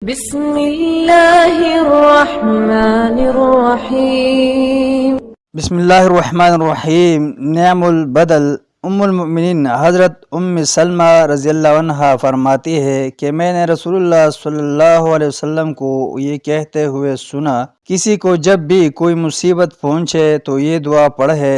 بسم اللہ الرحمن الرحیم۔ بسم اللہ الرحمن الرحیم۔ نعم البدل ام المؤمنین حضرت ام سلمہ رضی اللہ عنہ فرماتی ہے کہ میں نے رسول اللہ صلی اللہ علیہ وسلم کو یہ کہتے ہوئے سنا، کسی کو جب بھی کوئی مصیبت پہنچے تو یہ دعا پڑھے،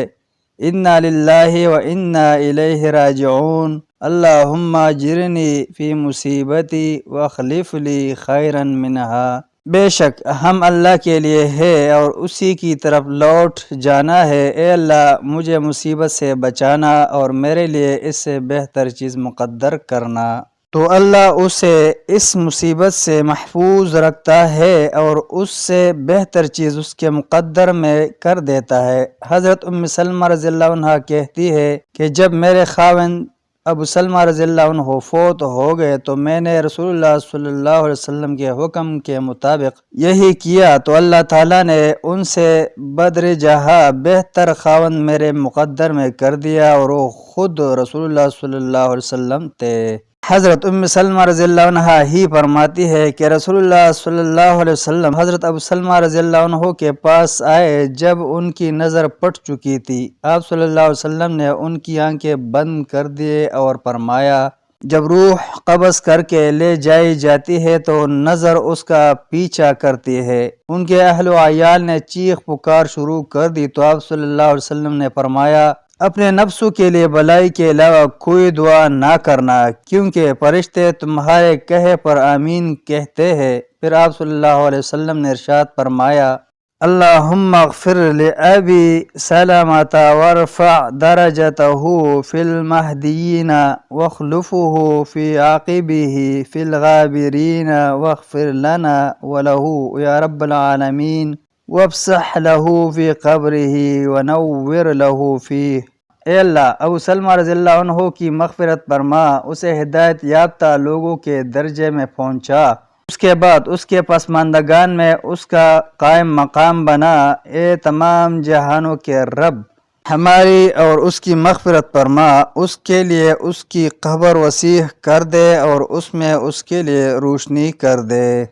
انا للہ و انا الیہ راجعون، اللہم اجرنی فی مصیبتی واخلف لی خیرا منہا۔ بے شک ہم اللہ کے لیے ہے اور اسی کی طرف لوٹ جانا ہے، اے اللہ مجھے مصیبت سے بچانا اور میرے لیے اس سے بہتر چیز مقدر کرنا۔ تو اللہ اسے اس مصیبت سے محفوظ رکھتا ہے اور اس سے بہتر چیز اس کے مقدر میں کر دیتا ہے۔ حضرت ام سلمہ رضی اللہ عنہ کہتی ہے کہ جب میرے خاوند ابو سلمہ رضی اللہ عنہ فوت ہو گئے تو میں نے رسول اللہ صلی اللہ علیہ وسلم کے حکم کے مطابق یہی کیا، تو اللہ تعالیٰ نے ان سے بدر جہاں بہتر خاوند میرے مقدر میں کر دیا اور وہ خود رسول اللہ صلی اللہ علیہ وسلم تھے۔ حضرت ام سلمہ رضی اللہ عنہ ہی فرماتی ہے کہ رسول اللہ صلی اللہ علیہ وسلم حضرت ابو سلمہ رضی اللہ عنہ کے پاس آئے جب ان کی نظر پٹ چکی تھی۔ آپ صلی اللہ علیہ وسلم نے ان کی آنکھیں بند کر دیے اور فرمایا، جب روح قبض کر کے لے جائی جاتی ہے تو نظر اس کا پیچھا کرتی ہے۔ ان کے اہل و عیال نے چیخ پکار شروع کر دی تو آپ صلی اللہ علیہ وسلم نے فرمایا، اپنے نفسوں کے لیے بلائی کے علاوہ کوئی دعا نہ کرنا، کیونکہ فرشتے تمہارے کہے پر آمین کہتے ہیں۔ پھر آپ صلی اللہ علیہ وسلم نے ارشاد فرمایا، اللہم اغفر لأبی سلمۃ وارفع درجته فی المہدیین واخلفه فی عاقبہ فی الغابرین واغفر لنا وله یا رب العالمین وابسح له فی قبرہ ونور له فیہ۔ اے اللہ ابو سلمہ رضی اللہ عنہ کی مغفرت فرما، اسے ہدایت یافتہ لوگوں کے درجے میں پہنچا، اس کے بعد اس کے پسماندگان میں اس کا قائم مقام بنا۔ اے تمام جہانوں کے رب، ہماری اور اس کی مغفرت فرما، اس کے لیے اس کی قبر وسیع کر دے اور اس میں اس کے لیے روشنی کر دے۔